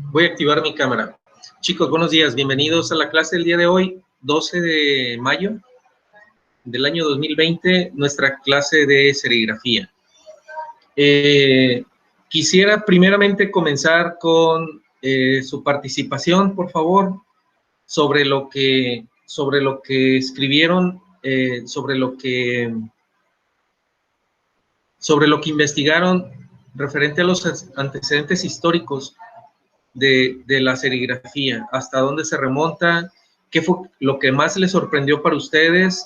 Voy a activar mi cámara. Chicos, buenos días. Bienvenidos a la clase del día de hoy, 12 de mayo del año 2020, nuestra clase de serigrafía. Quisiera primeramente comenzar con su participación, por favor, sobre lo que escribieron, sobre lo que investigaron referente a los antecedentes históricos de la serigrafía, hasta dónde se remonta, qué fue lo que más les sorprendió para ustedes,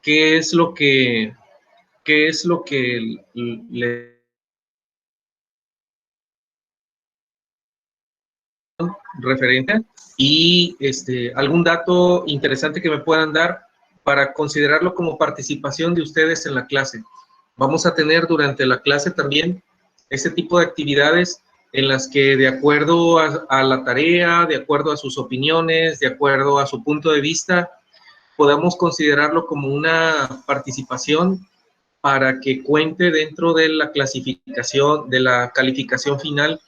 qué es lo que le referente y algún dato interesante que me puedan dar para considerarlo como participación de ustedes en la clase. Vamos a tener durante la clase también este tipo de actividades en las que, de acuerdo a la tarea, de acuerdo a sus opiniones, de acuerdo a su punto de vista, podamos considerarlo como una participación para que cuente dentro de la clasificación, de la calificación final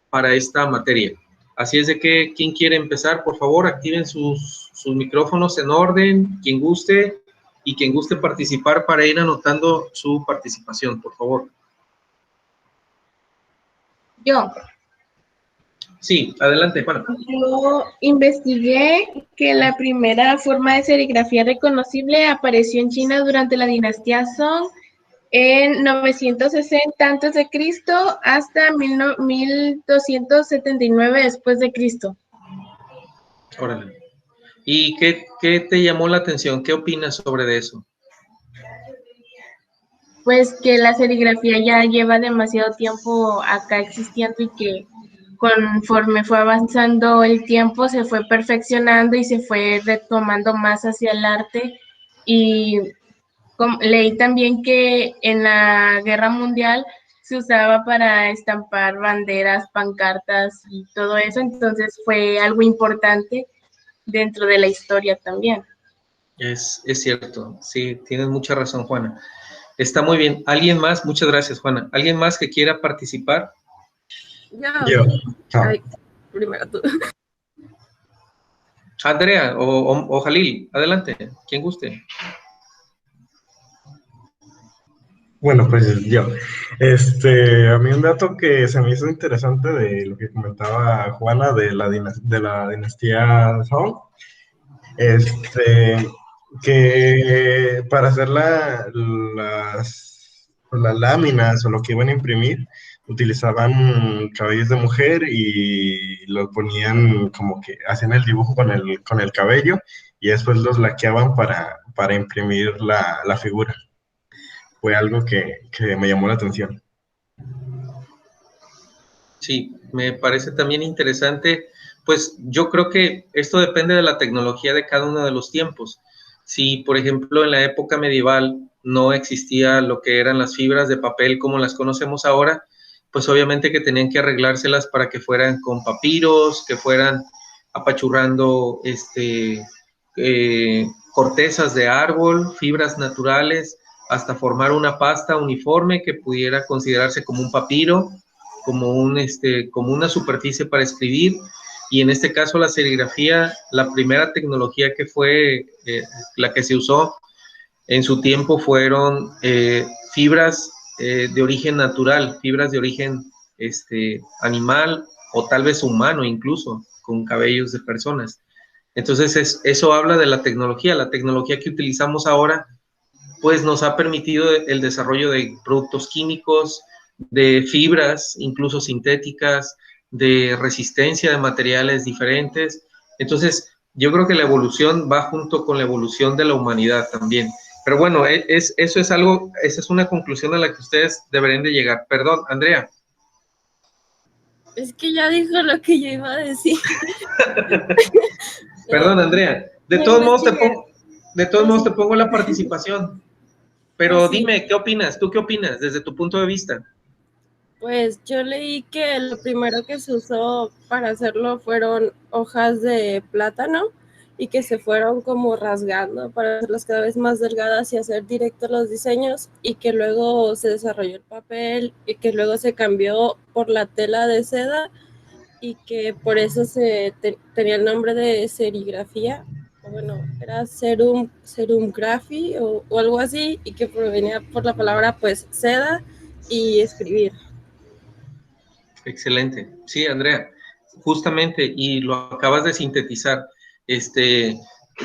para esta materia. Así es de que, ¿quién quiere empezar? Por favor, activen sus micrófonos en orden, quien guste, y quien guste participar para ir anotando su participación, por favor. Yo. Sí, adelante, Juana. Yo investigué que la primera forma de serigrafía reconocible apareció en China durante la dinastía Song en 960 a.C. hasta 1279 después de Cristo. Órale. ¿Y qué te llamó la atención? ¿Qué opinas sobre eso? Pues que la serigrafía ya lleva demasiado tiempo acá existiendo y que conforme fue avanzando el tiempo se fue perfeccionando y se fue retomando más hacia el arte. Y leí también que en la Guerra Mundial se usaba para estampar banderas, pancartas y todo eso, entonces fue algo importante dentro de la historia también. Es cierto, sí, tienes mucha razón, Juana. Está muy bien. ¿Alguien más? Muchas gracias, Juana. ¿Alguien más que quiera participar? Yo. Ay, primero tú. Andrea o Jalil, adelante, quien guste. Bueno, pues yo. A mí un dato que se me hizo interesante de lo que comentaba Juana de la dinastía Song, que para hacer las láminas o lo que iban a imprimir, utilizaban cabellos de mujer y los ponían como que hacían el dibujo con el cabello y después los laqueaban para imprimir la figura. Fue algo que me llamó la atención. Sí, me parece también interesante. Pues yo creo que esto depende de la tecnología de cada uno de los tiempos. Si, por ejemplo, en la época medieval no existía lo que eran las fibras de papel como las conocemos ahora, pues obviamente que tenían que arreglárselas para que fueran con papiros, que fueran apachurrando cortezas de árbol, fibras naturales, hasta formar una pasta uniforme que pudiera considerarse como un papiro, como una superficie para escribir. Y en este caso la serigrafía, la primera tecnología que fue la que se usó en su tiempo fueron fibras de origen natural, fibras de origen animal o tal vez humano incluso, con cabellos de personas. Entonces eso habla de la tecnología que utilizamos ahora, pues nos ha permitido el desarrollo de productos químicos, de fibras, incluso sintéticas, de resistencia de materiales diferentes. Entonces, yo creo que la evolución va junto con la evolución de la humanidad también. Pero bueno, eso es algo, esa es una conclusión a la que ustedes deberían de llegar. Perdón, Andrea. Es que ya dijo lo que yo iba a decir. Perdón, Andrea. De todos modos te pongo la participación. Pero sí. Dime, ¿qué opinas? ¿Tú qué opinas desde tu punto de vista? Pues yo leí que lo primero que se usó para hacerlo fueron hojas de plátano y que se fueron como rasgando para hacerlas cada vez más delgadas y hacer directos los diseños, y que luego se desarrolló el papel y que luego se cambió por la tela de seda y que por eso tenía el nombre de serigrafía, o bueno, era serumgraphy o algo así, y que provenía por la palabra pues seda y escribir. Excelente. Sí, Andrea, justamente, y lo acabas de sintetizar.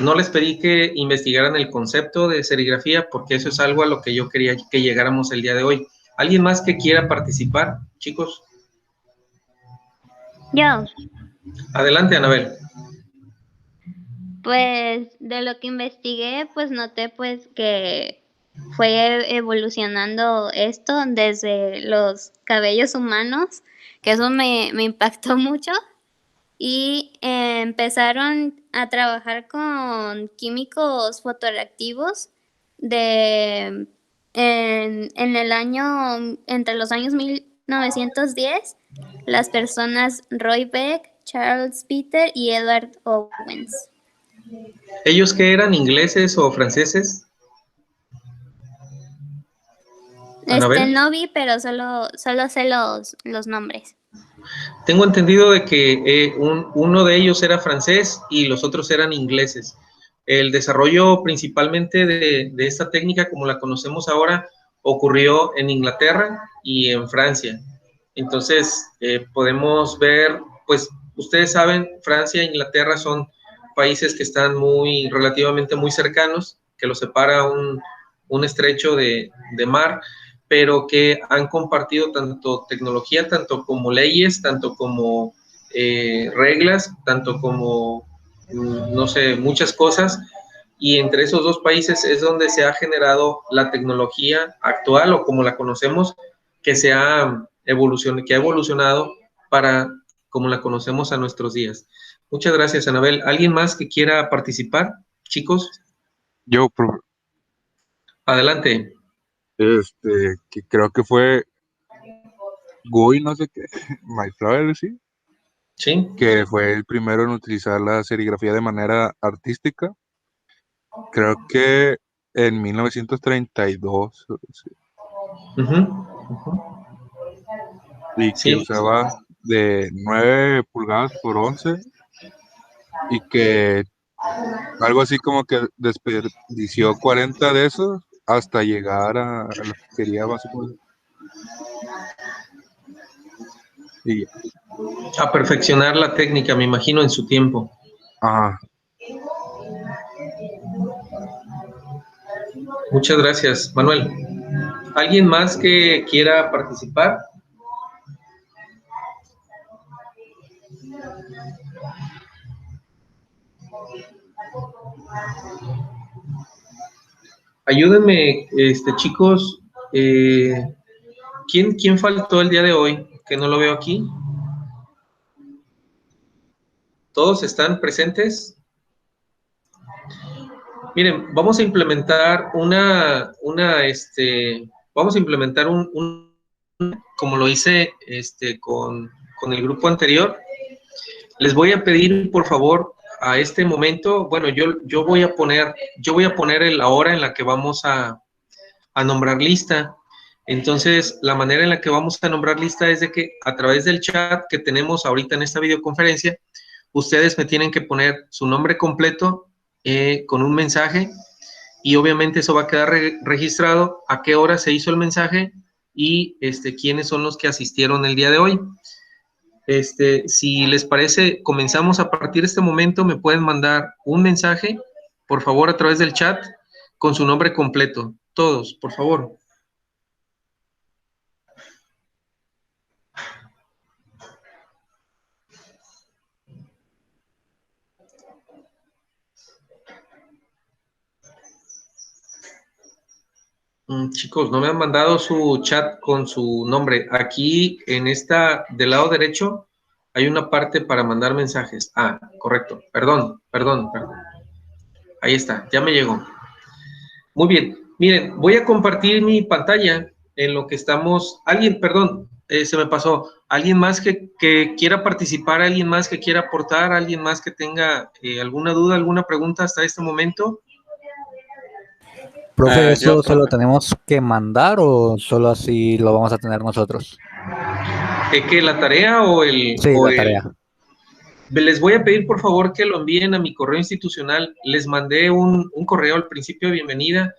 No les pedí que investigaran el concepto de serigrafía porque eso es algo a lo que yo quería que llegáramos el día de hoy. ¿Alguien más que quiera participar, chicos? Yo, Adelante, Anabel. pues de lo que investigué, pues noté pues que fue evolucionando esto desde los cabellos humanos, que eso me impactó mucho, y empezaron a trabajar con químicos fotorreactivos en el año, entre los años 1910, las personas Roy Beck, Charles Peter y Edward Owens. ¿Ellos qué eran, ingleses o franceses? ¿Anabel? No vi, pero solo sé los nombres. Tengo entendido de que uno de ellos era francés y los otros eran ingleses. El desarrollo principalmente de esta técnica, como la conocemos ahora, ocurrió en Inglaterra y en Francia. Entonces, podemos ver, pues, ustedes saben, Francia e Inglaterra son países que están relativamente muy cercanos, que los separa un estrecho de mar, pero que han compartido tanto tecnología, tanto como leyes, tanto como reglas, tanto como, no sé, muchas cosas. Y entre esos dos países es donde se ha generado la tecnología actual o como la conocemos, que ha evolucionado para como la conocemos a nuestros días. Muchas gracias, Anabel. ¿Alguien más que quiera participar, chicos? Yo, profe, Adelante. que creo que fue Guy, no sé qué, Mayflower, sí, ¿Sí? que fue el primero en utilizar la serigrafía de manera artística. Creo que en 1932, sí, y que Sí. usaba de 9 pulgadas por 11 y que algo así como que desperdició 40 de esos hasta llegar a lo que quería básicamente. Y, A perfeccionar la técnica, me imagino, en su tiempo. ajá. Muchas gracias, Manuel. ¿Alguien más que quiera participar? Ayúdenme, chicos. ¿Quién faltó el día de hoy? Que no lo veo aquí. ¿Todos están presentes? Miren, vamos a implementar vamos a implementar como lo hice con el grupo anterior. Les voy a pedir, por favor, a este momento, bueno, yo voy a poner la hora en la que vamos a nombrar lista. Entonces, la manera en la que vamos a nombrar lista es de que a través del chat que tenemos ahorita en esta videoconferencia, ustedes me tienen que poner su nombre completo con un mensaje y obviamente eso va a quedar registrado a qué hora se hizo el mensaje y quiénes son los que asistieron el día de hoy. Si les parece, comenzamos a partir de este momento, me pueden mandar un mensaje, por favor, a través del chat con su nombre completo. Todos, por favor. Chicos, no me han mandado su chat con su nombre. Aquí del lado derecho, hay una parte para mandar mensajes. Ah, correcto. Perdón. Ahí está, ya me llegó. Muy bien. Miren, voy a compartir mi pantalla en lo que estamos. Se me pasó. ¿Alguien más que quiera participar? ¿Alguien más que quiera aportar? ¿Alguien más que tenga alguna duda, alguna pregunta hasta este momento? Profe, ¿eso Yo, solo profe. tenemos que mandar o solo así lo vamos a tener nosotros? ¿Qué, la tarea o el...? Sí, o la tarea. Les voy a pedir, por favor, que lo envíen a mi correo institucional. Les mandé un correo al principio de bienvenida.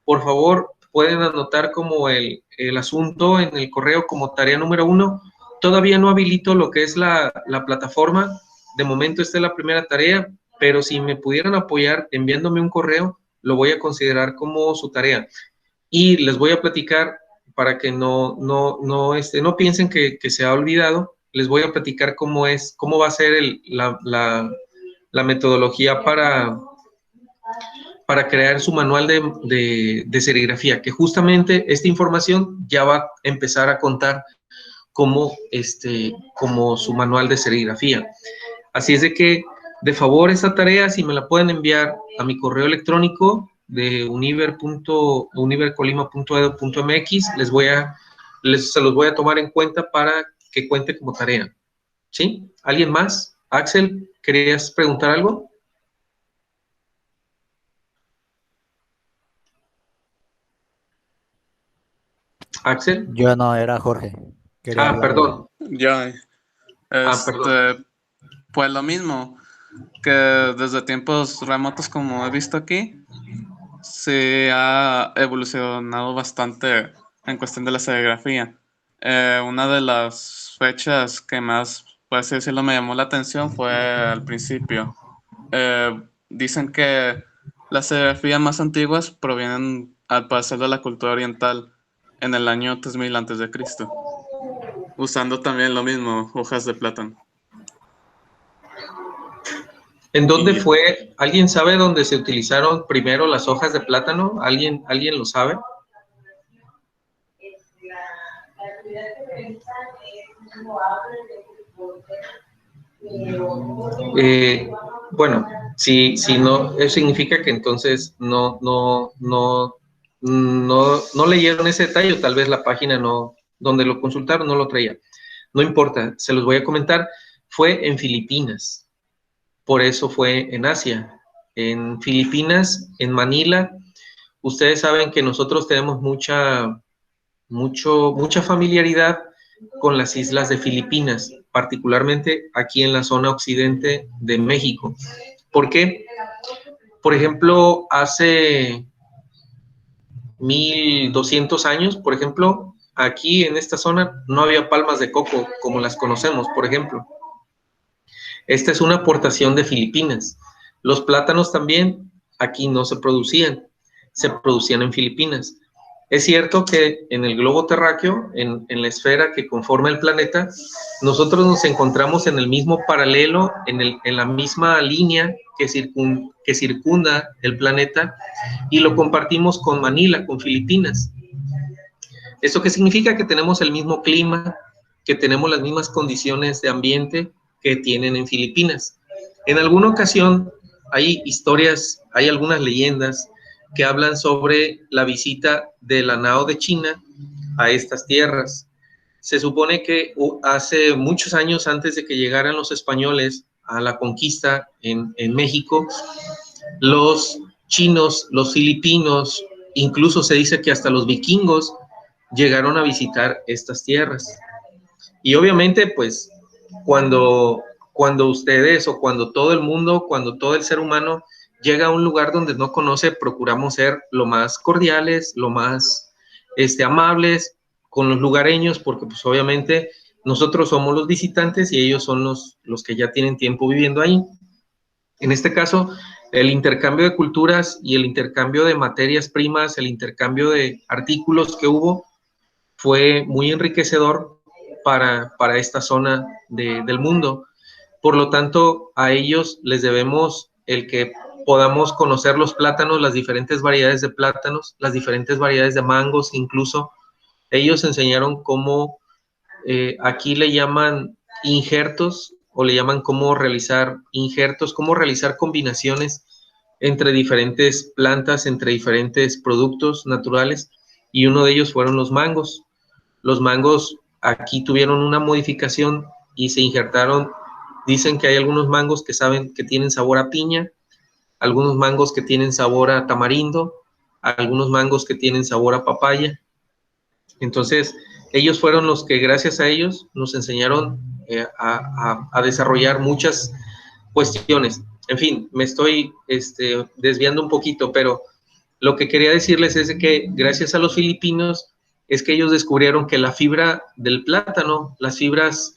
Por favor, pueden anotar como el asunto en el correo como tarea número 1. Todavía no habilito lo que es la plataforma. De momento esta es la primera tarea, pero si me pudieran apoyar enviándome un correo, lo voy a considerar como su tarea. Y les voy a platicar para que no piensen que se ha olvidado. Les voy a platicar cómo va a ser la metodología para crear su manual de serigrafía, que justamente esta información ya va a empezar a contar como su manual de serigrafía. Así es de que, de favor, esa tarea, si me la pueden enviar a mi correo electrónico de univercolima.edu.mx, se los voy a tomar en cuenta para que cuente como tarea. ¿Sí? ¿Alguien más? Axel, ¿querías preguntar algo? Axel. Yo no, era Jorge. Quería hablar. Perdón. Ya, Perdón. pues lo mismo, que desde tiempos remotos, como he visto aquí, se ha evolucionado bastante en cuestión de la serigrafía. Una de las fechas que más, por así decirlo, me llamó la atención fue al principio. Dicen que las serigrafías más antiguas provienen, al parecer, de la cultura oriental en el año 3000 a.C., usando también lo mismo, hojas de plátano. ¿En dónde fue? ¿Alguien sabe dónde se utilizaron primero las hojas de plátano? ¿Alguien lo sabe? Bueno, si no, eso significa que entonces no leyeron ese detalle, o tal vez la página donde lo consultaron no lo traía. No importa, se los voy a comentar. Fue en Filipinas, por eso fue en Asia. En Filipinas, en Manila, ustedes saben que nosotros tenemos mucha familiaridad con las islas de Filipinas, particularmente aquí en la zona occidente de México. ¿Por qué? Por ejemplo, hace 1200 años, por ejemplo, aquí en esta zona no había palmas de coco como las conocemos, por ejemplo. Esta es una aportación de Filipinas. Los plátanos también aquí no se producían en Filipinas. Es cierto que en el globo terráqueo, en la esfera que conforma el planeta, nosotros nos encontramos en el mismo paralelo, en la misma línea que circunda el planeta, y lo compartimos con Manila, con Filipinas. ¿Esto qué significa? Que tenemos el mismo clima, que tenemos las mismas condiciones de ambiente que tienen en Filipinas. En alguna ocasión hay historias, hay algunas leyendas que hablan sobre la visita de la nao de China a estas tierras. Se supone que hace muchos años antes de que llegaran los españoles a la conquista en México, los chinos, los filipinos, incluso se dice que hasta los vikingos llegaron a visitar estas tierras. Y obviamente, pues, cuando ustedes o cuando todo el mundo, cuando todo el ser humano llega a un lugar donde no conoce, procuramos ser lo más cordiales, lo más amables con los lugareños, porque pues obviamente nosotros somos los visitantes y ellos son los que ya tienen tiempo viviendo ahí. En este caso, el intercambio de culturas y el intercambio de materias primas, el intercambio de artículos que hubo, fue muy enriquecedor para esta zona del mundo. Por lo tanto, a ellos les debemos el que podamos conocer los plátanos, las diferentes variedades de plátanos, las diferentes variedades de mangos, incluso. Ellos enseñaron cómo, aquí le llaman injertos, o le llaman cómo realizar injertos, cómo realizar combinaciones entre diferentes plantas, entre diferentes productos naturales, y uno de ellos fueron los mangos. Los mangos aquí tuvieron una modificación y se injertaron. Dicen que hay algunos mangos que tienen sabor a piña, algunos mangos que tienen sabor a tamarindo, algunos mangos que tienen sabor a papaya. Entonces, Ellos fueron los que, gracias a ellos, nos enseñaron a desarrollar muchas cuestiones. En fin, me estoy desviando un poquito, pero lo que quería decirles es que gracias a los filipinos es que ellos descubrieron que la fibra del plátano, las fibras,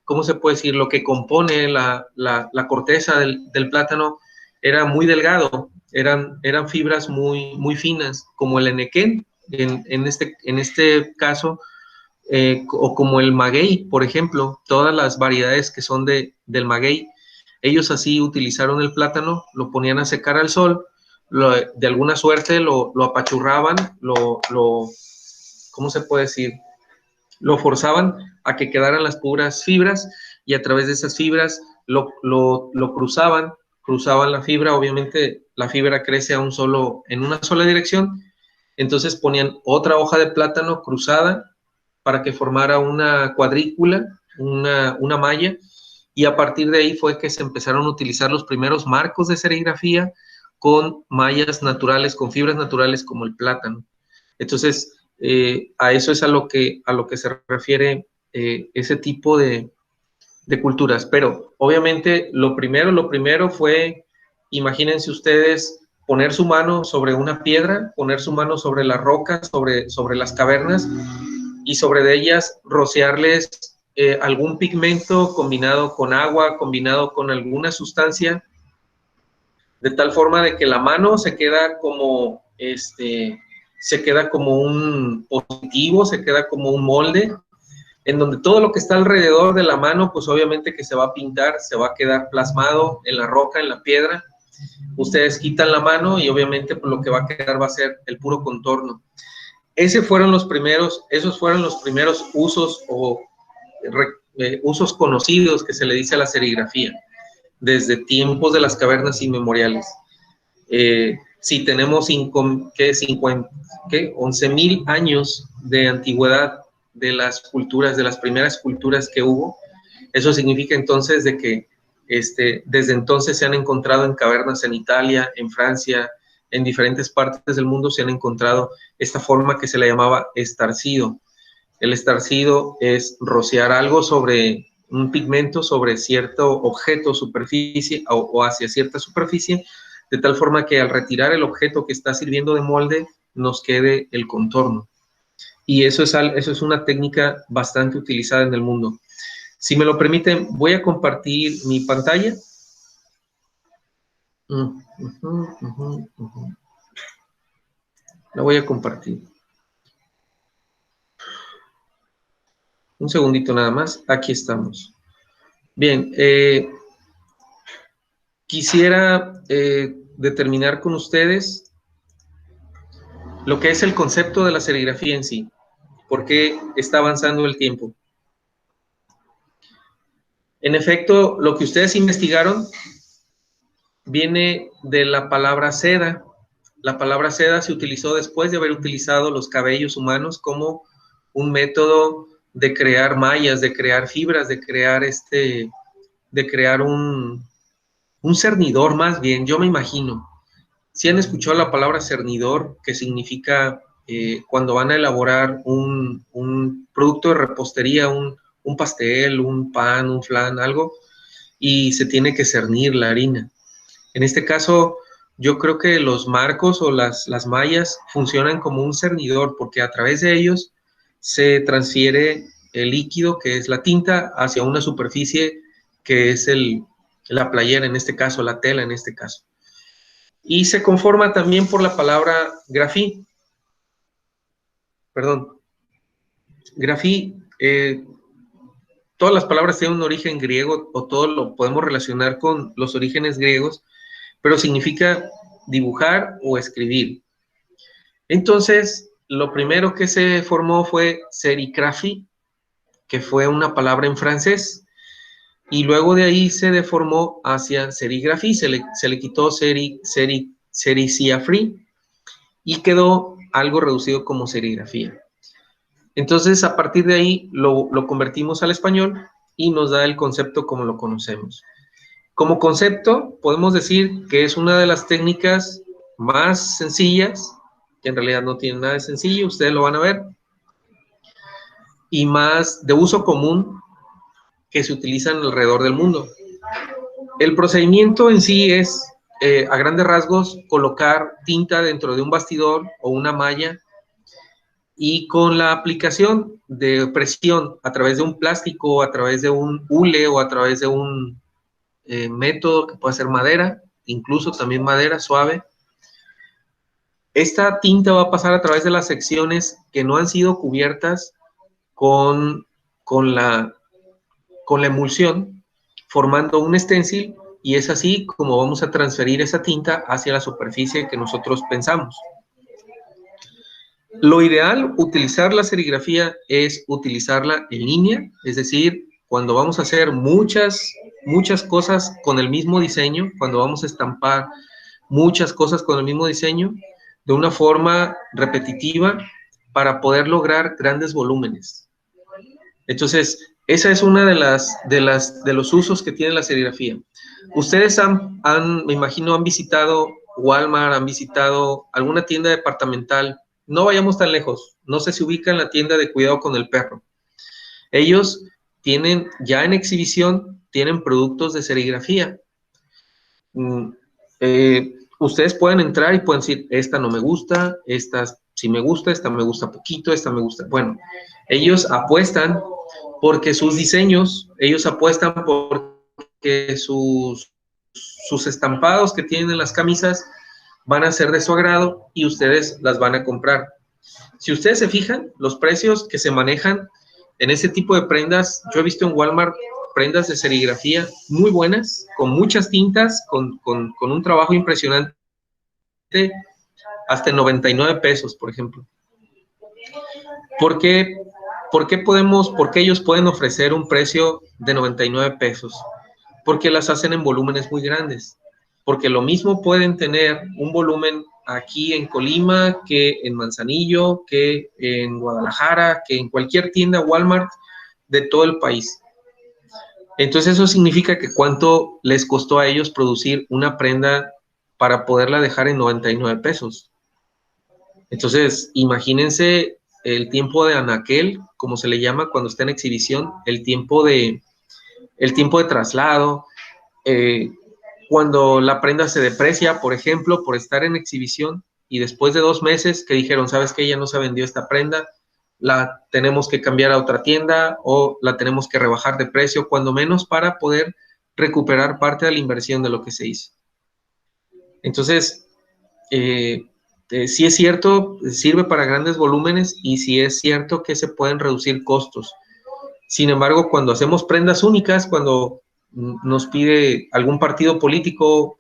¿cómo se puede decir? Lo que compone la corteza del plátano era muy delgado, eran fibras muy, muy finas, como el enequén, en este caso, o como el maguey, por ejemplo, todas las variedades que son del maguey, ellos así utilizaron el plátano, lo ponían a secar al sol, de alguna suerte lo apachurraban, ¿cómo se puede decir? Lo forzaban a que quedaran las puras fibras y a través de esas fibras lo cruzaban la fibra. Obviamente la fibra crece en una sola dirección, entonces ponían otra hoja de plátano cruzada para que formara una cuadrícula, una malla, y a partir de ahí fue que se empezaron a utilizar los primeros marcos de serigrafía con mallas naturales, con fibras naturales como el plátano. Entonces, a eso es a lo que se refiere ese tipo de culturas. Pero obviamente lo primero fue, imagínense ustedes, poner su mano sobre una piedra, poner su mano sobre las rocas, sobre las cavernas, y sobre de ellas rociarles algún pigmento combinado con agua, combinado con alguna sustancia, de tal forma de que la mano se queda como un positivo, se queda como un molde, en donde todo lo que está alrededor de la mano, pues obviamente que se va a pintar, se va a quedar plasmado en la roca, en la piedra. Ustedes quitan la mano y obviamente pues, lo que va a quedar va a ser el puro contorno. Esos fueron los primeros usos o usos conocidos que se le dice a la serigrafía, desde tiempos de las cavernas inmemoriales. Si tenemos 11,000 años de antigüedad de las culturas, de las primeras culturas que hubo, eso significa entonces de que desde entonces se han encontrado en cavernas en Italia, en Francia, en diferentes partes del mundo se han encontrado esta forma que se le llamaba estarcido. El estarcido es rociar algo sobre un pigmento, sobre cierto objeto, superficie o hacia cierta superficie, de tal forma que al retirar el objeto que está sirviendo de molde, nos quede el contorno. Y eso es una técnica bastante utilizada en el mundo. Si me lo permiten, voy a compartir mi pantalla. La voy a compartir. Un segundito nada más. Aquí estamos. Bien, quisiera determinar con ustedes lo que es el concepto de la serigrafía en sí. ¿Por qué está avanzando el tiempo? En efecto, lo que ustedes investigaron viene de la palabra seda. La palabra seda se utilizó después de haber utilizado los cabellos humanos como un método de crear mallas, de crear fibras, de crear un cernidor más bien, yo me imagino. Si han escuchado la palabra cernidor, que significa cuando van a elaborar un producto de repostería, un pastel, un pan, un flan, algo, y se tiene que cernir la harina. En este caso, yo creo que los marcos o las mallas funcionan como un cernidor, porque a través de ellos se transfiere el líquido, que es la tinta, hacia una superficie que es la playera, en este caso, la tela, en este caso. Y se conforma también por la palabra grafí. Perdón. Grafí, todas las palabras tienen un origen griego, o todo lo podemos relacionar con los orígenes griegos, pero significa dibujar o escribir. Entonces, lo primero que se formó fue serigrafía, que fue una palabra en francés, y luego de ahí se deformó hacia serigrafía, se le quitó sericiafrí y quedó algo reducido como serigrafía. Entonces, a partir de ahí lo convertimos al español y nos da el concepto como lo conocemos. Como concepto, podemos decir que es una de las técnicas más sencillas, que en realidad no tiene nada de sencillo, ustedes lo van a ver, y más de uso común que se utilizan alrededor del mundo. El procedimiento en sí es, a grandes rasgos, colocar tinta dentro de un bastidor o una malla y con la aplicación de presión a través de un plástico, a través de un hule o a través de un método que puede ser madera, incluso también madera suave, esta tinta va a pasar a través de las secciones que no han sido cubiertas con la emulsión, formando un stencil, y es así como vamos a transferir esa tinta hacia la superficie que nosotros pensamos. Lo ideal, utilizar la serigrafía, es utilizarla en línea, es decir, cuando vamos a hacer muchas cosas con el mismo diseño, cuando vamos a estampar muchas cosas con el mismo diseño, de una forma repetitiva, para poder lograr grandes volúmenes. Entonces, esa es una de los usos que tiene la serigrafía. Ustedes me imagino, han visitado Walmart, han visitado alguna tienda departamental. No vayamos tan lejos. No sé si ubican la tienda de Cuidado con el Perro. Ellos tienen, ya en exhibición, tienen productos de serigrafía. Ustedes pueden entrar y pueden decir, esta no me gusta, esta sí me gusta, esta me gusta poquito, esta me gusta. Bueno, ellos apuestan porque sus diseños, ellos apuestan porque sus estampados que tienen en las camisas van a ser de su agrado y ustedes las van a comprar. Si ustedes se fijan, los precios que se manejan en ese tipo de prendas, yo he visto en Walmart prendas de serigrafía muy buenas, con muchas tintas, con un trabajo impresionante, hasta en 99 pesos, por ejemplo. ¿Por qué ellos pueden ofrecer un precio de 99 pesos? Porque las hacen en volúmenes muy grandes. Porque lo mismo pueden tener un volumen aquí en Colima, que en Manzanillo, que en Guadalajara, que en cualquier tienda Walmart de todo el país. Entonces eso significa que cuánto les costó a ellos producir una prenda para poderla dejar en 99 pesos. Entonces, imagínense el tiempo de anaquel, como se le llama cuando está en exhibición, el tiempo de traslado, cuando la prenda se deprecia, por ejemplo, por estar en exhibición, y después de 2 meses que dijeron, ¿sabes qué? Ya no se vendió esta prenda, la tenemos que cambiar a otra tienda o la tenemos que rebajar de precio, cuando menos, para poder recuperar parte de la inversión de lo que se hizo. Entonces, sí es cierto, sirve para grandes volúmenes y sí es cierto que se pueden reducir costos. Sin embargo, cuando hacemos prendas únicas, cuando nos pide algún partido político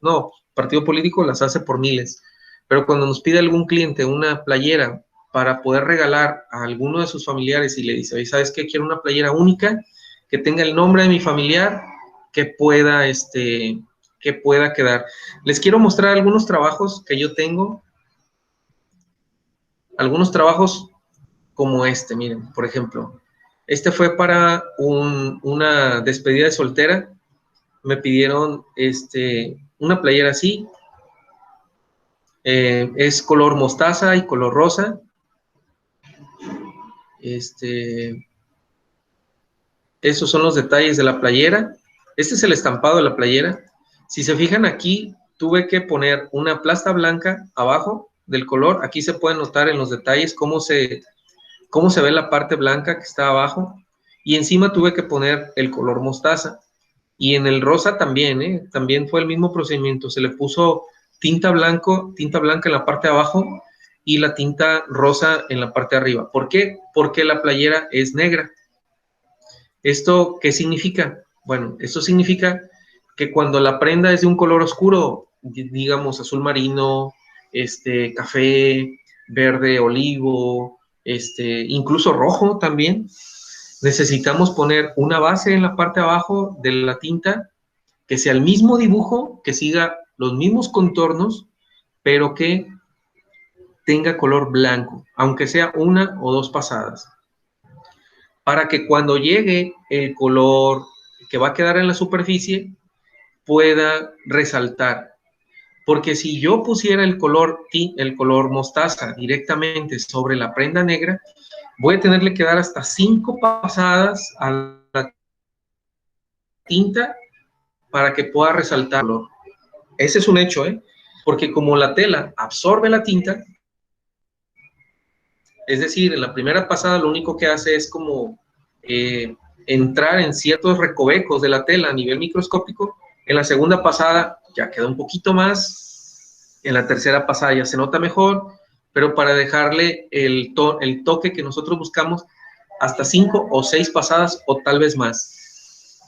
las hace por miles, pero cuando nos pide algún cliente una playera para poder regalar a alguno de sus familiares y le dice, oye, ¿sabes qué? Quiero una playera única, que tenga el nombre de mi familiar, que pueda quedar. Les quiero mostrar algunos trabajos que yo tengo, algunos trabajos como este, miren, por ejemplo, este fue para una despedida de soltera, me pidieron una playera así, es color mostaza y color rosa, esos son los detalles de la playera, este es el estampado de la playera. Si se fijan aquí, tuve que poner una plasta blanca abajo del color, aquí se puede notar en los detalles cómo se ve la parte blanca que está abajo, y encima tuve que poner el color mostaza, y en el rosa también, también fue el mismo procedimiento, se le puso tinta blanca en la parte de abajo, y la tinta rosa en la parte de arriba. ¿Por qué? Porque la playera es negra. ¿Esto qué significa? Bueno, esto significa que cuando la prenda es de un color oscuro, digamos azul marino, café, verde, olivo, incluso rojo también, necesitamos poner una base en la parte de abajo de la tinta, que sea el mismo dibujo, que siga los mismos contornos, pero que tenga color blanco, aunque sea 1 o 2 pasadas, para que cuando llegue el color que va a quedar en la superficie pueda resaltar. Porque si yo pusiera el color mostaza directamente sobre la prenda negra, voy a tenerle que dar hasta 5 pasadas a la tinta para que pueda resaltarlo. Ese es un hecho, porque como la tela absorbe la tinta, es decir, en la primera pasada lo único que hace es como entrar en ciertos recovecos de la tela a nivel microscópico. En la segunda pasada ya queda un poquito más, en la tercera pasada ya se nota mejor, pero para dejarle el toque que nosotros buscamos, hasta 5 o 6 pasadas o tal vez más.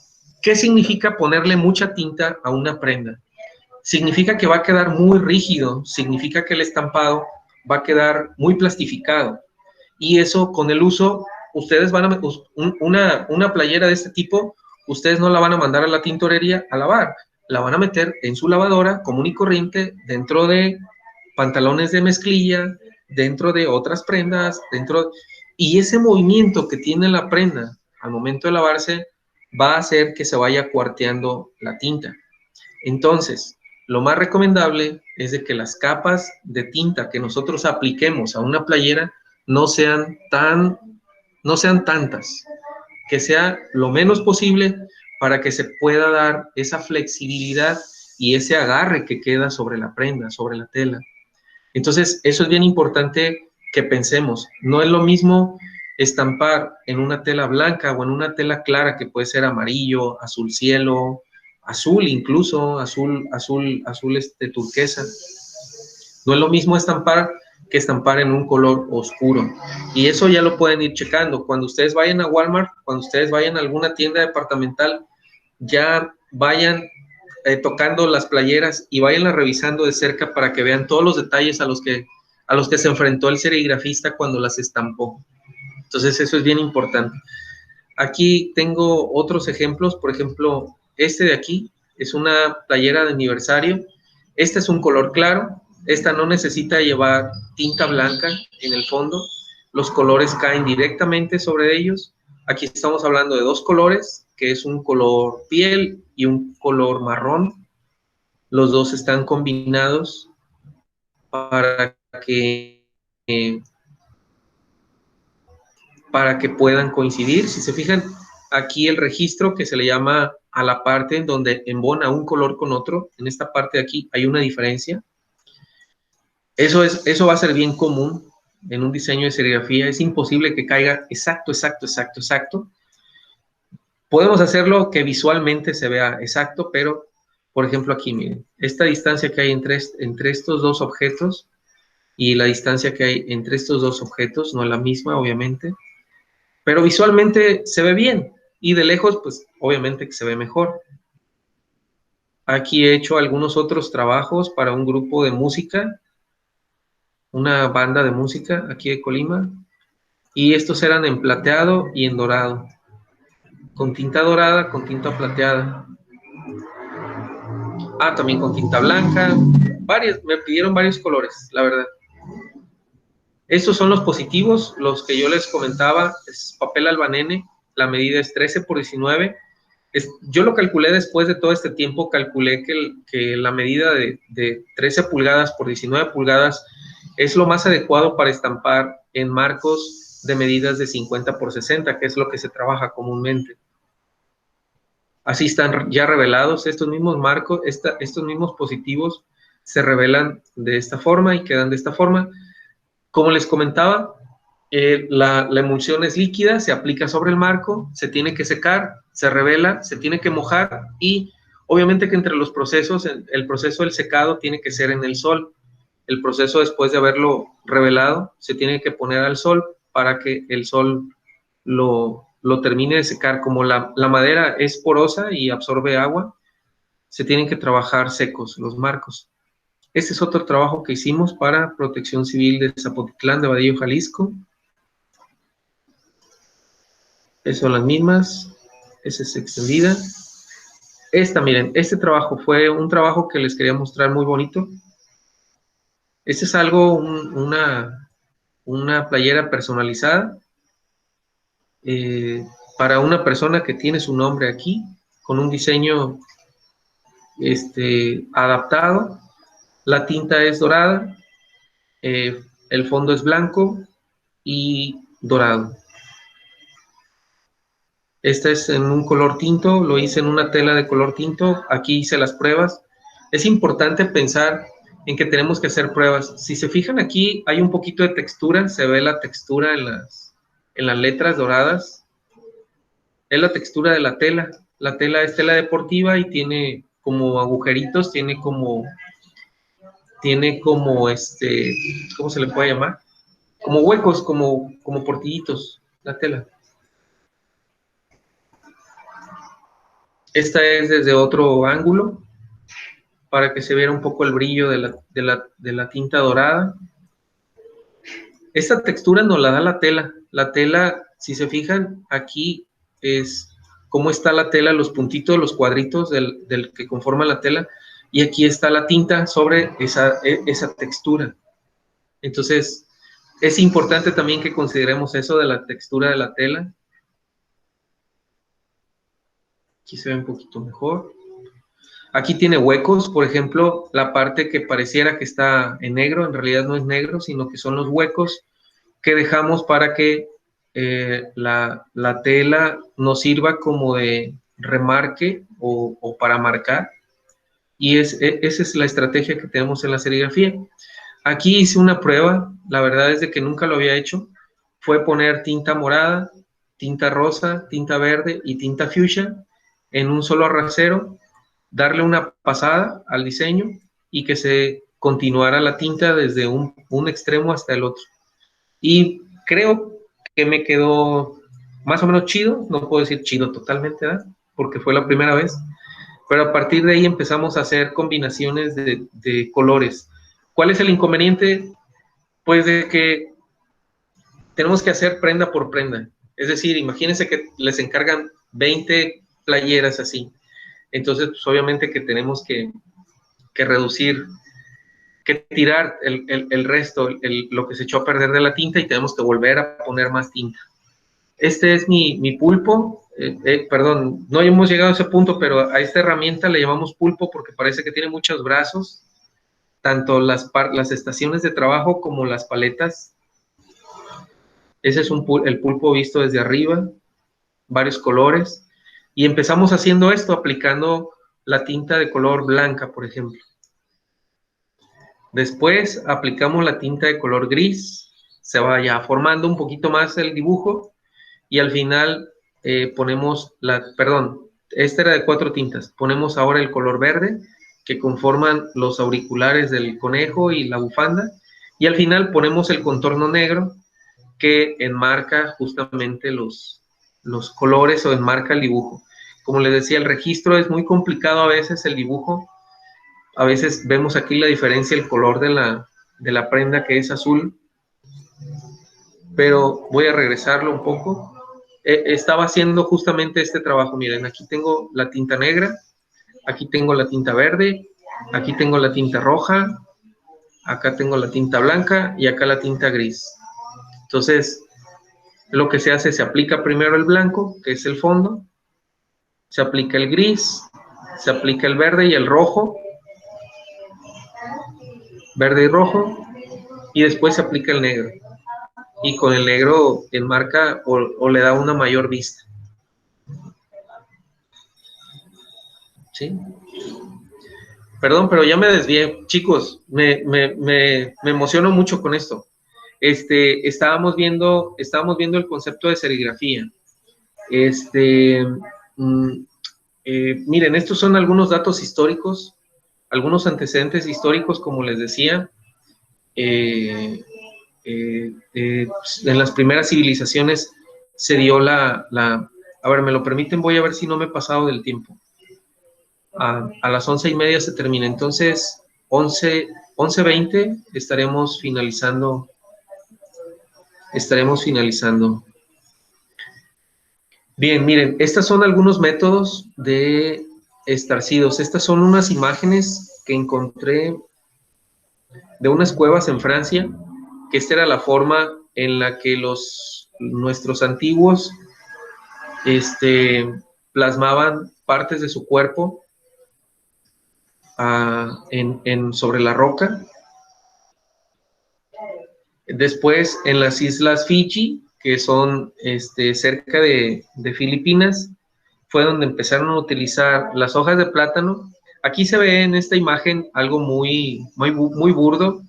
¿Qué significa ponerle mucha tinta a una prenda? Significa que va a quedar muy rígido, significa que el estampado va a quedar muy plastificado. Y eso con el uso, ustedes van a, una playera de este tipo, ustedes no la van a mandar a la tintorería a lavar, la van a meter en su lavadora común y corriente, dentro de pantalones de mezclilla, dentro de otras prendas, y ese movimiento que tiene la prenda al momento de lavarse va a hacer que se vaya cuarteando la tinta. Entonces, lo más recomendable es de que las capas de tinta que nosotros apliquemos a una playera no sean tantas, que sea lo menos posible para que se pueda dar esa flexibilidad y ese agarre que queda sobre la prenda, sobre la tela. Entonces, eso es bien importante que pensemos. No es lo mismo estampar en una tela blanca o en una tela clara, que puede ser amarillo, azul cielo, azul incluso, azul turquesa. No es lo mismo estampar que estampar en un color oscuro. Y eso ya lo pueden ir checando. Cuando ustedes vayan a Walmart, cuando ustedes vayan a alguna tienda departamental, ya vayan tocando las playeras y vayanlas revisando de cerca para que vean todos los detalles a los que se enfrentó el serigrafista cuando las estampó. Entonces eso es bien importante. Aquí tengo otros ejemplos. Por ejemplo, este de aquí es una playera de aniversario. Este es un color claro. Esta no necesita llevar tinta blanca en el fondo. Los colores caen directamente sobre ellos. Aquí estamos hablando de 2 colores, que es un color piel y un color marrón. Los dos están combinados para que puedan coincidir. Si se fijan, aquí el registro que se le llama a la parte en donde embona un color con otro, en esta parte de aquí hay una diferencia. Eso va a ser bien común en un diseño de serigrafía. Es imposible que caiga exacto. Podemos hacerlo que visualmente se vea exacto, pero, por ejemplo, aquí, miren, esta distancia que hay entre estos 2 objetos y la distancia que hay entre estos 2 objetos no es la misma, obviamente, pero visualmente se ve bien, y de lejos, pues, obviamente que se ve mejor. Aquí he hecho algunos otros trabajos para un grupo de música, una banda de música aquí de Colima, y estos eran en plateado y en dorado, con tinta dorada, con tinta plateada. También con tinta blanca, me pidieron varios colores, la verdad. Estos son los positivos, los que yo les comentaba, es papel albanene, la medida es 13 por 19. Yo lo calculé después de todo este tiempo, calculé que la medida de 13 pulgadas por 19 pulgadas es lo más adecuado para estampar en marcos de medidas de 50 por 60, que es lo que se trabaja comúnmente. Así están ya revelados estos mismos marcos, estos mismos positivos se revelan de esta forma y quedan de esta forma. Como les comentaba, la emulsión es líquida, se aplica sobre el marco, se tiene que secar, se revela, se tiene que mojar, y obviamente que entre los procesos, el proceso del secado tiene que ser en el sol. El proceso, después de haberlo revelado, se tiene que poner al sol para que el sol lo termine de secar. Como la madera es porosa y absorbe agua, se tienen que trabajar secos los marcos. Este es otro trabajo que hicimos para Protección Civil de Zapotitlán de Vadillo, Jalisco. Esas son las mismas. Esa es extendida. Miren, este trabajo fue un trabajo que les quería mostrar muy bonito. Este es algo, una playera personalizada para una persona que tiene su nombre aquí, con un diseño adaptado. La tinta es dorada, el fondo es blanco, y dorado. Este es en un color tinto, lo hice en una tela de color tinto, aquí hice las pruebas. Es importante pensar en que tenemos que hacer pruebas. Si se fijan aquí, hay un poquito de textura, se ve la textura en las letras doradas. Es la textura de la tela. La tela es tela deportiva y tiene como agujeritos, tiene como ¿cómo se le puede llamar? Como huecos, como portillitos, la tela. Esta es desde otro ángulo, para que se viera un poco el brillo de la tinta dorada. Esta textura nos la da la tela. La tela, si se fijan, aquí es cómo está la tela, los puntitos, los cuadritos del que conforman la tela, y aquí está la tinta sobre esa textura. Entonces, es importante también que consideremos eso de la textura de la tela. Aquí se ve un poquito mejor. Aquí tiene huecos, por ejemplo, la parte que pareciera que está en negro, en realidad no es negro, sino que son los huecos que dejamos para que la tela nos sirva como de remarque o para marcar. Y esa es la estrategia que tenemos en la serigrafía. Aquí hice una prueba, la verdad es de que nunca lo había hecho, fue poner tinta morada, tinta rosa, tinta verde y tinta fuchsia en un solo arrasero, darle una pasada al diseño y que se continuara la tinta desde un extremo hasta el otro. Y creo que me quedó más o menos chido, no puedo decir chido totalmente, ¿verdad? Porque fue la primera vez, pero a partir de ahí empezamos a hacer combinaciones de colores. ¿Cuál es el inconveniente? Pues de que tenemos que hacer prenda por prenda. Es decir, imagínense que les encargan 20 playeras así. Entonces, pues obviamente que tenemos que reducir, que tirar el resto, lo que se echó a perder de la tinta, y tenemos que volver a poner más tinta. Este es mi pulpo. Perdón, no hemos llegado a ese punto, pero a esta herramienta le llamamos pulpo porque parece que tiene muchos brazos, tanto las estaciones de trabajo como las paletas. Ese es el pulpo visto desde arriba, varios colores. Y empezamos haciendo esto, aplicando la tinta de color blanca, por ejemplo. Después aplicamos la tinta de color gris, se va ya formando un poquito más el dibujo, y al final ponemos esta era de 4 tintas, ponemos ahora el color verde, que conforman los auriculares del conejo y la bufanda, y al final ponemos el contorno negro, que enmarca justamente los colores o enmarca el dibujo. Como les decía, el registro es muy complicado a veces, el dibujo. A veces vemos aquí la diferencia, el color de la prenda, que es azul. Pero voy a regresarlo un poco. Estaba haciendo justamente este trabajo. Miren, aquí tengo la tinta negra, aquí tengo la tinta verde, aquí tengo la tinta roja, acá tengo la tinta blanca y acá la tinta gris. Entonces, lo que se hace, se aplica primero el blanco, que es el fondo, se aplica el gris, se aplica el verde y el rojo, verde y rojo, y después se aplica el negro. Y con el negro enmarca o le da una mayor vista. ¿Sí? Perdón, pero ya me desvié. Chicos, me emociono mucho con esto. Estábamos viendo el concepto de serigrafía. Miren, estos son algunos datos históricos, algunos antecedentes históricos, como les decía. En las primeras civilizaciones se dio a ver, ¿me lo permiten? Voy a ver si no me he pasado del tiempo. A las 11:30 se termina, entonces 11:20 estaremos finalizando. Bien, miren, estos son algunos métodos de estarcidos. Estas son unas imágenes que encontré de unas cuevas en Francia, que esta era la forma en la que nuestros antiguos plasmaban partes de su cuerpo sobre la roca. Después, en las islas Fiji, que son cerca de Filipinas, fue donde empezaron a utilizar las hojas de plátano. Aquí se ve en esta imagen algo muy burdo,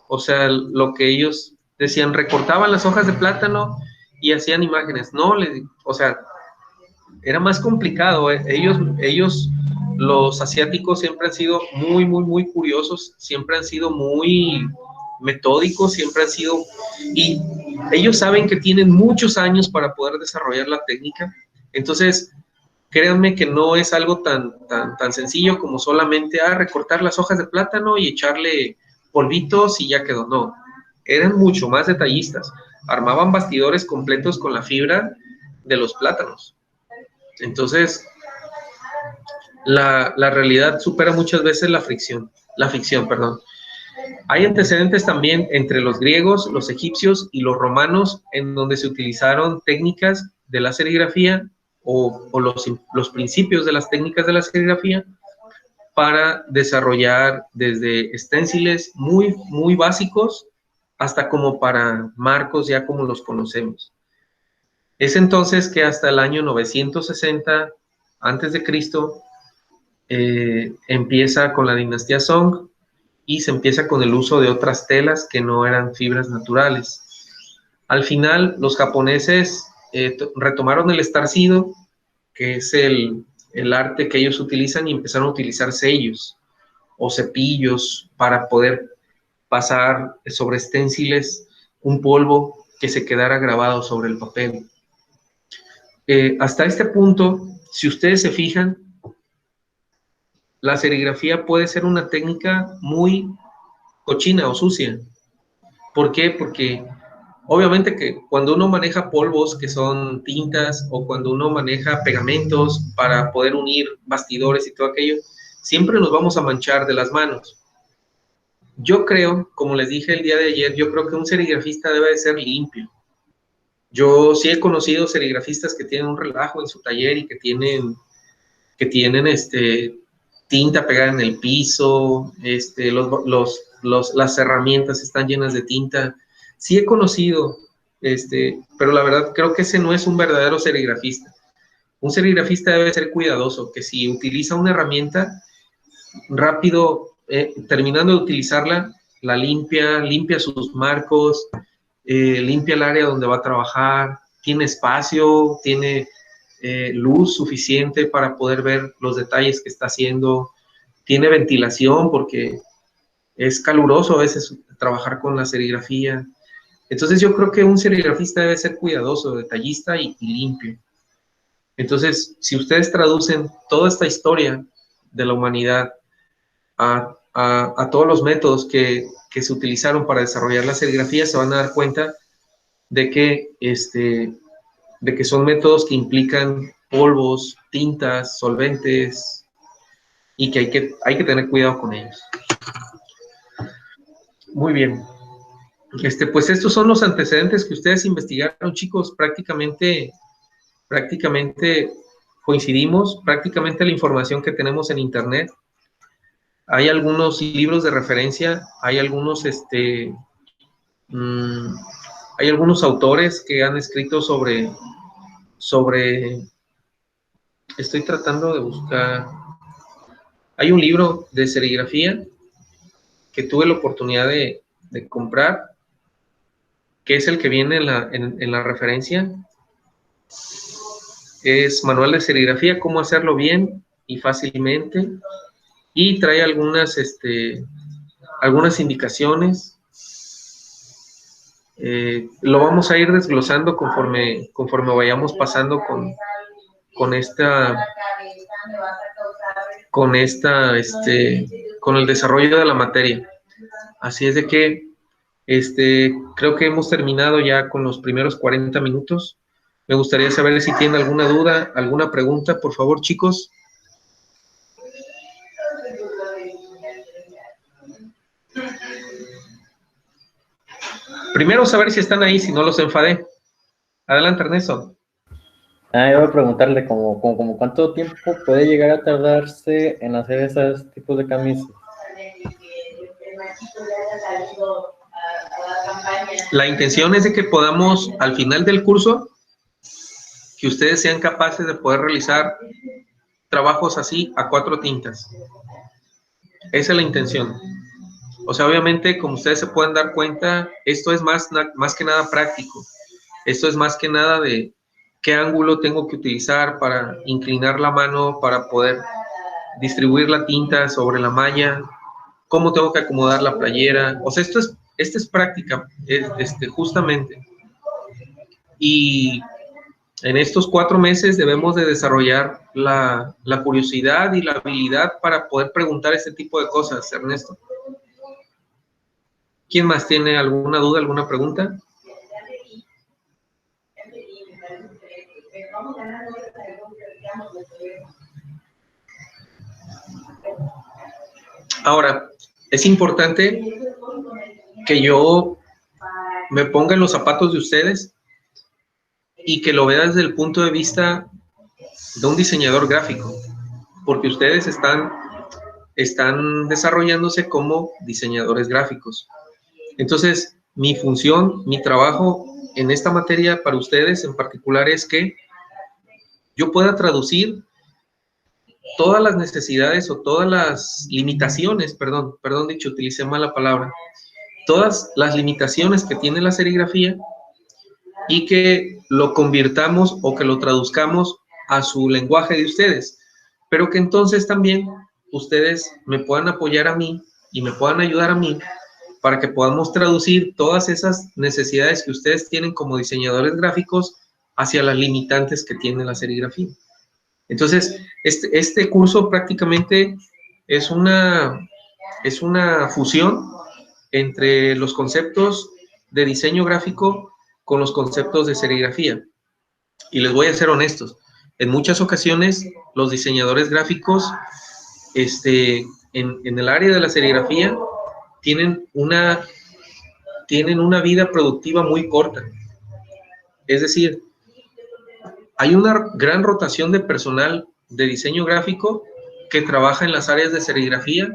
o sea, lo que ellos decían, recortaban las hojas de plátano y hacían imágenes. No, o sea, era más complicado. Ellos, los asiáticos, siempre han sido muy curiosos, siempre han sido muy metódicos, siempre han sido, y ellos saben que tienen muchos años para poder desarrollar la técnica. Entonces, créanme que no es algo tan sencillo como solamente recortar las hojas de plátano y echarle polvitos y ya quedó. No, eran mucho más detallistas. Armaban bastidores completos con la fibra de los plátanos. Entonces, la realidad supera muchas veces la ficción. Hay antecedentes también entre los griegos, los egipcios y los romanos, en donde se utilizaron técnicas de la serigrafía o los principios de las técnicas de la serigrafía para desarrollar desde esténciles muy básicos hasta como para marcos ya como los conocemos. Es entonces que hasta el año 960 a.C. Empieza con la dinastía Song y se empieza con el uso de otras telas que no eran fibras naturales. Al final, los japoneses retomaron el estarcido, que es el arte que ellos utilizan, y empezaron a utilizar sellos o cepillos para poder pasar sobre esténciles un polvo que se quedara grabado sobre el papel. Hasta este punto, si ustedes se fijan, la serigrafía puede ser una técnica muy cochina o sucia. ¿Por qué? Porque obviamente que cuando uno maneja polvos que son tintas o cuando uno maneja pegamentos para poder unir bastidores y todo aquello, siempre nos vamos a manchar de las manos. Yo creo, como les dije el día de ayer, yo creo que un serigrafista debe de ser limpio. Yo sí he conocido serigrafistas que tienen un relajo en su taller y que tienen tinta pegada en el piso, las herramientas están llenas de tinta. Sí he conocido, pero la verdad creo que ese no es un verdadero serigrafista. Un serigrafista debe ser cuidadoso, que si utiliza una herramienta, rápido, terminando de utilizarla, la limpia sus marcos, limpia el área donde va a trabajar, tiene espacio, tiene luz suficiente para poder ver los detalles que está haciendo, tiene ventilación porque es caluroso a veces trabajar con la serigrafía. Entonces yo creo que un serigrafista debe ser cuidadoso, detallista y limpio. Entonces, si ustedes traducen toda esta historia de la humanidad a todos los métodos que se utilizaron para desarrollar la serigrafía, se van a dar cuenta de que son métodos que implican polvos, tintas, solventes, y que hay que tener cuidado con ellos. Muy bien. Pues estos son los antecedentes que ustedes investigaron, chicos. Prácticamente coincidimos, prácticamente la información que tenemos en internet. Hay algunos libros de referencia, hay algunos autores que han escrito sobre estoy tratando de buscar. Hay un libro de serigrafía que tuve la oportunidad de comprar, que es el que viene en la referencia. Es Manual de Serigrafía, cómo hacerlo bien y fácilmente, y trae algunas indicaciones. Lo vamos a ir desglosando conforme vayamos pasando con el desarrollo de la materia. Así es de que creo que hemos terminado ya con los primeros 40 minutos. Me gustaría saber si tienen alguna duda, alguna pregunta, por favor, chicos. Primero saber si están ahí, si no los enfadé. Adelante, Ernesto. Yo voy a preguntarle como cuánto tiempo puede llegar a tardarse en hacer esos tipos de camisas. La intención es de que podamos, al final del curso, que ustedes sean capaces de poder realizar trabajos así a 4 tintas. Esa es la intención. O sea, obviamente, como ustedes se pueden dar cuenta, esto es más que nada práctico. Esto es más que nada de qué ángulo tengo que utilizar para inclinar la mano, para poder distribuir la tinta sobre la malla, cómo tengo que acomodar la playera. O sea, esto es práctica, justamente. Y en estos 4 meses debemos de desarrollar la curiosidad y la habilidad para poder preguntar este tipo de cosas, Ernesto. ¿Quién más tiene alguna duda, alguna pregunta? Ahora, es importante que yo me ponga en los zapatos de ustedes y que lo vea desde el punto de vista de un diseñador gráfico, porque ustedes están desarrollándose como diseñadores gráficos. Entonces, mi función, mi trabajo en esta materia para ustedes en particular es que yo pueda traducir todas las necesidades o todas las limitaciones, perdón dicho, utilicé mal la palabra, todas las limitaciones que tiene la serigrafía y que lo convirtamos o que lo traduzcamos a su lenguaje de ustedes, pero que entonces también ustedes me puedan apoyar a mí y me puedan ayudar a mí para que podamos traducir todas esas necesidades que ustedes tienen como diseñadores gráficos hacia las limitantes que tiene la serigrafía. Entonces, este curso prácticamente es una fusión entre los conceptos de diseño gráfico con los conceptos de serigrafía. Y les voy a ser honestos, en muchas ocasiones los diseñadores gráficos en el área de la serigrafía tienen una vida productiva muy corta. Es decir, hay una gran rotación de personal de diseño gráfico que trabaja en las áreas de serigrafía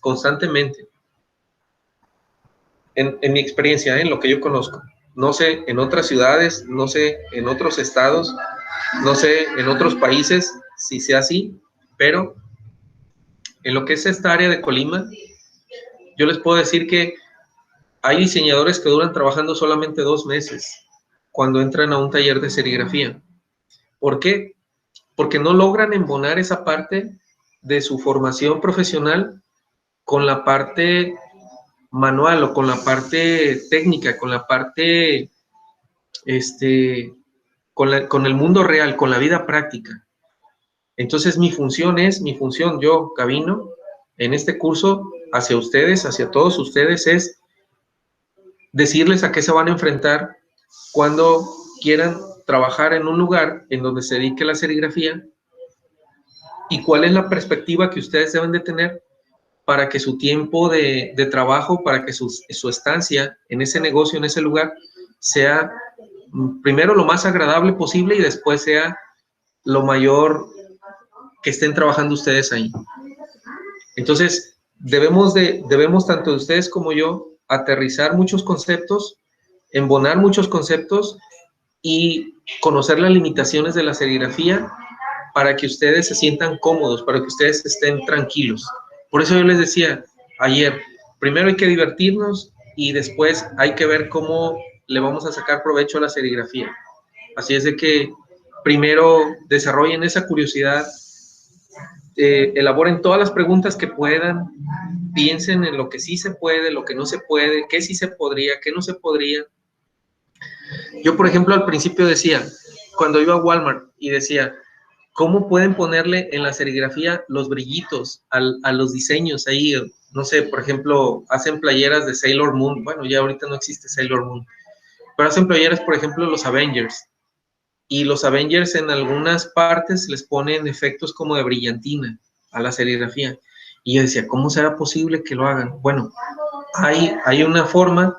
constantemente. En mi experiencia, en lo que yo conozco. No sé en otras ciudades, no sé en otros estados, no sé en otros países si sea así, pero en lo que es esta área de Colima, yo les puedo decir que hay diseñadores que duran trabajando solamente 2 meses cuando entran a un taller de serigrafía. ¿Por qué? Porque no logran embonar esa parte de su formación profesional con la parte manual o con la parte técnica, con la parte, con el mundo real, con la vida práctica. Entonces mi función, yo, Gavino, en este curso, hacia ustedes, hacia todos ustedes, es decirles a qué se van a enfrentar cuando quieran trabajar en un lugar en donde se dedique la serigrafía y cuál es la perspectiva que ustedes deben de tener para que su tiempo de trabajo, para que su estancia en ese negocio, en ese lugar, sea primero lo más agradable posible y después sea lo mayor que estén trabajando ustedes ahí. Entonces, debemos tanto ustedes como yo aterrizar muchos conceptos, embonar muchos conceptos y conocer las limitaciones de la serigrafía para que ustedes se sientan cómodos, para que ustedes estén tranquilos. Por eso yo les decía ayer, primero hay que divertirnos y después hay que ver cómo le vamos a sacar provecho a la serigrafía. Así es de que primero desarrollen esa curiosidad, elaboren todas las preguntas que puedan, piensen en lo que sí se puede, lo que no se puede, qué sí se podría, qué no se podría. Yo, por ejemplo, al principio decía, cuando iba a Walmart y decía, ¿cómo pueden ponerle en la serigrafía los brillitos a los diseños ahí? No sé, por ejemplo, hacen playeras de Sailor Moon. Bueno, ya ahorita no existe Sailor Moon. Pero hacen playeras, por ejemplo, los Avengers. Y los Avengers en algunas partes les ponen efectos como de brillantina a la serigrafía. Y yo decía, ¿cómo será posible que lo hagan? Bueno, hay una forma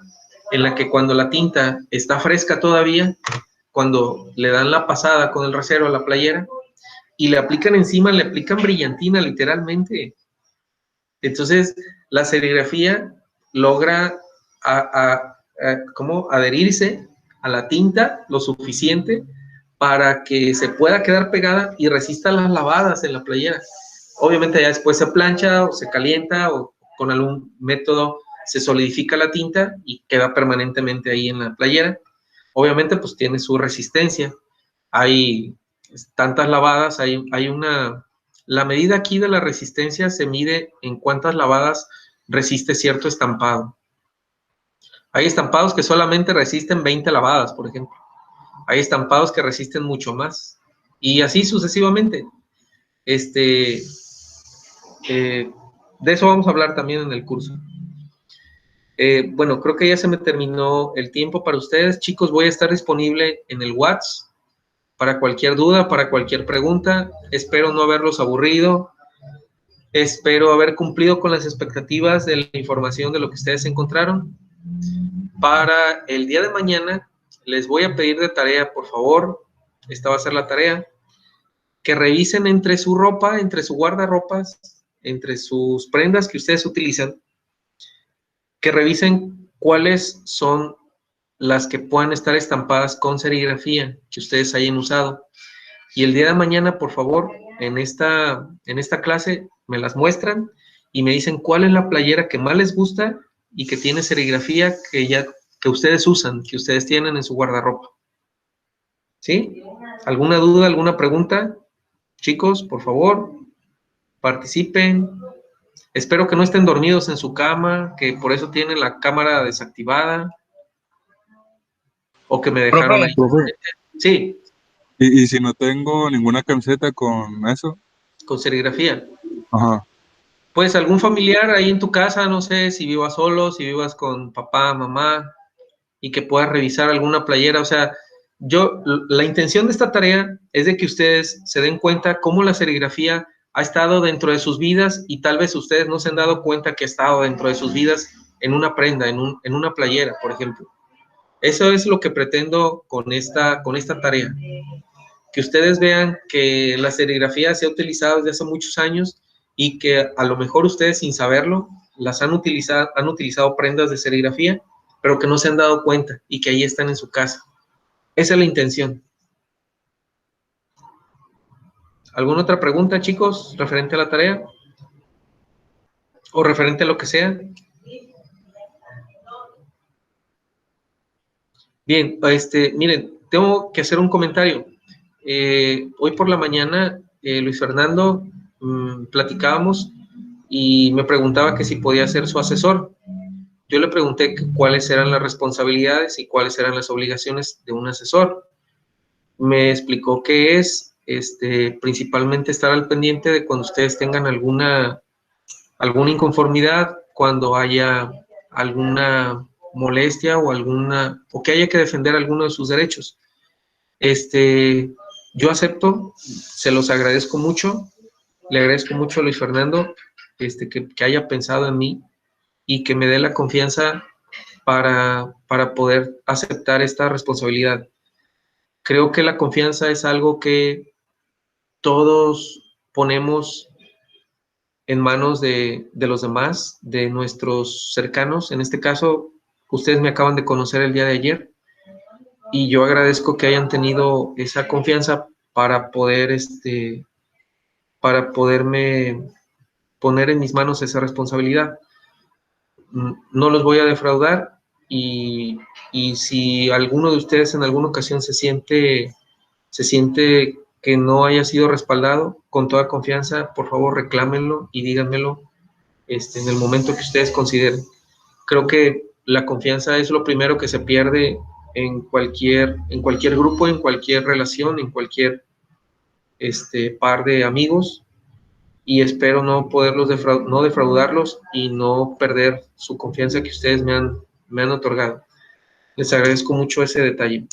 en la que cuando la tinta está fresca todavía, cuando le dan la pasada con el rasero a la playera, y le aplican encima, le aplican brillantina literalmente. Entonces, la serigrafía logra ¿cómo? Adherirse a la tinta lo suficiente para que se pueda quedar pegada y resista las lavadas en la playera. Obviamente ya después se plancha o se calienta o con algún método se solidifica la tinta y queda permanentemente ahí en la playera. Obviamente pues tiene su resistencia. Hay tantas lavadas, hay una... La medida aquí de la resistencia se mide en cuántas lavadas resiste cierto estampado. Hay estampados que solamente resisten 20 lavadas, por ejemplo. Hay estampados que resisten mucho más. Y así sucesivamente. De eso vamos a hablar también en el curso. Bueno, creo que ya se me terminó el tiempo para ustedes. Chicos, voy a estar disponible en el WhatsApp para cualquier duda, para cualquier pregunta. Espero no haberlos aburrido. Espero haber cumplido con las expectativas de la información de lo que ustedes encontraron. Para el día de mañana, les voy a pedir de tarea, por favor, esta va a ser la tarea, que revisen entre su ropa, entre su guardarropas, entre sus prendas que ustedes utilizan, que revisen cuáles son las que puedan estar estampadas con serigrafía que ustedes hayan usado. Y el día de mañana, por favor, en esta clase me las muestran y me dicen cuál es la playera que más les gusta y que tiene serigrafía que ustedes usan, que ustedes tienen en su guardarropa. ¿Sí? ¿Alguna duda, alguna pregunta? Chicos, por favor, participen. Espero que no estén dormidos en su cama, que por eso tienen la cámara desactivada. O que me dejaron ahí. Sí. ¿Y si no tengo ninguna camiseta con eso? Con serigrafía. Ajá. Pues algún familiar ahí en tu casa, no sé si vivas solo, si vivas con papá, mamá, y que puedas revisar alguna playera. O sea, la intención de esta tarea es de que ustedes se den cuenta cómo la serigrafía ha estado dentro de sus vidas y tal vez ustedes no se han dado cuenta que ha estado dentro de sus vidas en una prenda, en una playera, por ejemplo. Eso es lo que pretendo con esta tarea. Que ustedes vean que la serigrafía se ha utilizado desde hace muchos años y que a lo mejor ustedes sin saberlo han utilizado prendas de serigrafía, pero que no se han dado cuenta y que ahí están en su casa. Esa es la intención. ¿Alguna otra pregunta, chicos, referente a la tarea? ¿O referente a lo que sea? Bien, miren, tengo que hacer un comentario. Hoy por la mañana, Luis Fernando, platicábamos y me preguntaba que si podía ser su asesor. Yo le pregunté cuáles eran las responsabilidades y cuáles eran las obligaciones de un asesor. Me explicó que es principalmente estar al pendiente de cuando ustedes tengan alguna inconformidad, cuando haya alguna molestia o que haya que defender alguno de sus derechos. Yo acepto, se los agradezco mucho, le agradezco mucho a Luis Fernando que haya pensado en mí y que me dé la confianza para poder aceptar esta responsabilidad. Creo que la confianza es algo que todos ponemos en manos de los demás, de nuestros cercanos. En este caso, ustedes me acaban de conocer el día de ayer y yo agradezco que hayan tenido esa confianza para poderme poner en mis manos esa responsabilidad. No los voy a defraudar y si alguno de ustedes en alguna ocasión se siente que no haya sido respaldado, con toda confianza, por favor reclámenlo y díganmelo en el momento que ustedes consideren. Creo que la confianza es lo primero que se pierde en cualquier grupo, en cualquier relación, en cualquier par de amigos, y espero no poderlos no defraudarlos y no perder su confianza que ustedes me han otorgado. Les agradezco mucho ese detalle.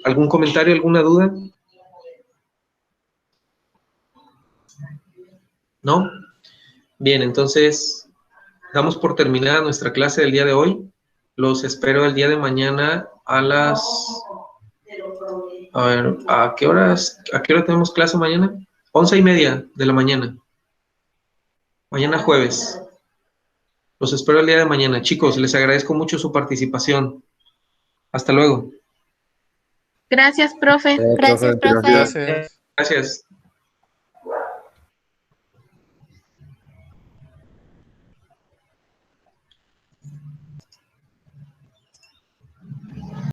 ¿Algún comentario, alguna duda? ¿No? Bien, entonces damos por terminada nuestra clase del día de hoy. Los espero el día de mañana a las... A ver, ¿a qué hora tenemos clase mañana? 11:30 de la mañana. Mañana jueves. Los espero el día de mañana. Chicos, les agradezco mucho su participación. Hasta luego. Gracias, profe. Gracias, profe. Gracias. Gracias.